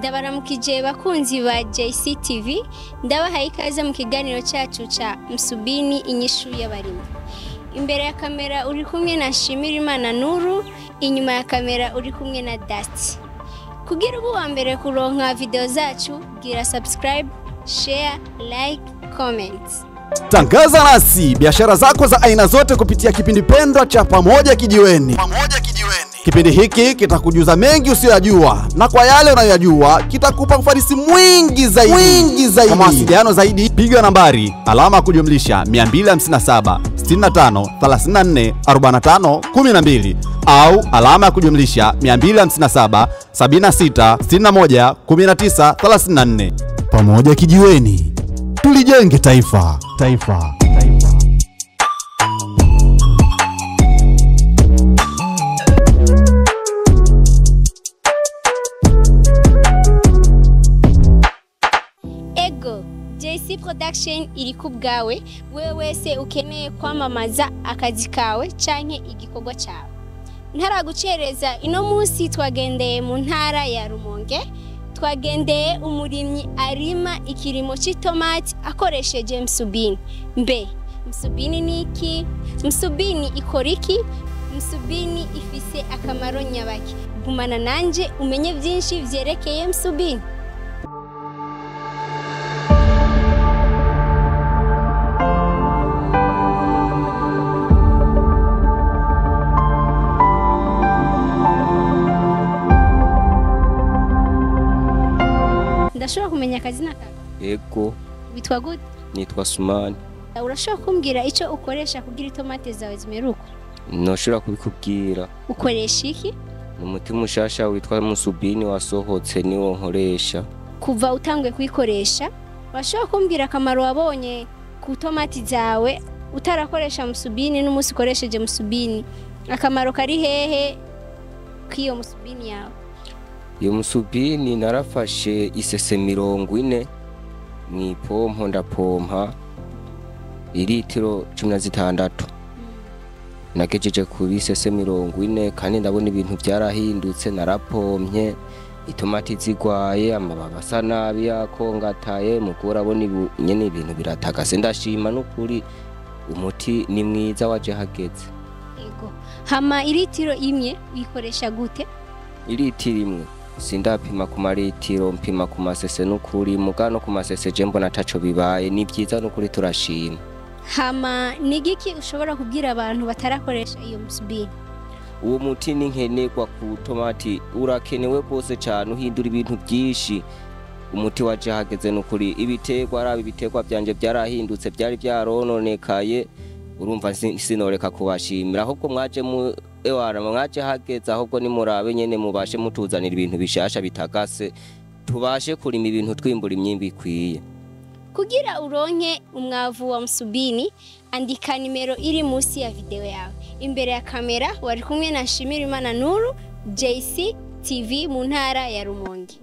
Ndabaramukije bakunzi ba JC TV, ndabahaye ikaze mu kiganiro cyacu ca Msubini inyishu y'abarimo. Imbere ya kamera uri kumwe na Nshimirimana Nuru, inyuma ya kamera uri kumwe na Dusty. Kugira ubu wa mbere kuronka video zacu, gira subscribe, share, like, comment. Tangaza nasi biashara zako za aina zote kupitia kipindi pendwa cha Pamoja Kijiweni. Kipindi hiki kitakujuza mengi usiyojua, na kwa yale unayojua kitakupa ufanisi mwingi zaidi. Kwa mawasiliano zaidi piga nambari +257 65 34 45 12 au +257 76 61 19 34. Pamoja Kijiweni, tulijenge taifa. JC Production iri kubgawe wewe wese ukeneye kwamamaza akazi kawe canke igikorwa cyawe. Ntaragucereza ino munsi twagendeye mu ntara ya Rumonge, twagendeye umurimyi arima ikirimo cy'itomati akoresheje Msubini. Mbe Msubini niki? Msubini ikoriki? Msubini ifise akamaro nyabaki? Gumana nanje umenye byinshi vyerekeye Msubini. Ndashobora kumenya akazina kawe? Yego. Witwa gute? Nitwa Sumani. Urashobora kumbwira icyo ukoresha kugira itomate zawe zimeruka? Noshobora kubikubwira. Ukoresha iki? Umuti mushasha witwa Msubini wasohotse niwo nkoresha. Kuva utangwe kuyikoresha, urashobora kumbwira akamaro wabonye ku tomati zawe utarakoresha Msubini n'umunsi ukoresheje Msubini? Akamaro kari hehe k'iyo Msubini yawe? Iyo Msubini narafashe isese 40 mw'ipompo ndapompa litiro 16. Nagejeje kuri isese 40 kandi ndabona ibintu byarahindutse, narapompye itomati zigwaye, amababa asa nabi yakongataye, mukura abona nyene ibintu biratagase. Ndashima n'ukuri umuti ni mwiza waje hageze. Yego. Hama ilitiro imwe uyikoresha gute? Ilitiro imwe sindapima ku maritiro, mpima ku masese n'ukuri, mugano ku masese je mbona taco bibaye, ni byiza n'ukuri turashima. Hama nigiki ushobora kubwira abantu batarakoresha iyo Msubini? Uwo muti ni nkenerwa ku tomati, urakenewe bose cyane, uhindura ibintu byinshi. Umuti waje hageze n'ukuri, ibitegwa byanje byarahindutse, byari byarononekaye, urumva sinoreka kubashimira. Ahubwo mwaje mwaje hageze, ahubwo ni murabe nyene mubashe mutuzanira ibintu bishasha bitagase, tubashe kurima ibintu twimbura imyimbi ikwiye. Kugira uronke umwavu wa Msubini, andika nimero iri munsi ya video yawe. Imbere ya kamera wari kumwe na Nshimirimana Nuru, JC TV mu ntara ya Rumonge.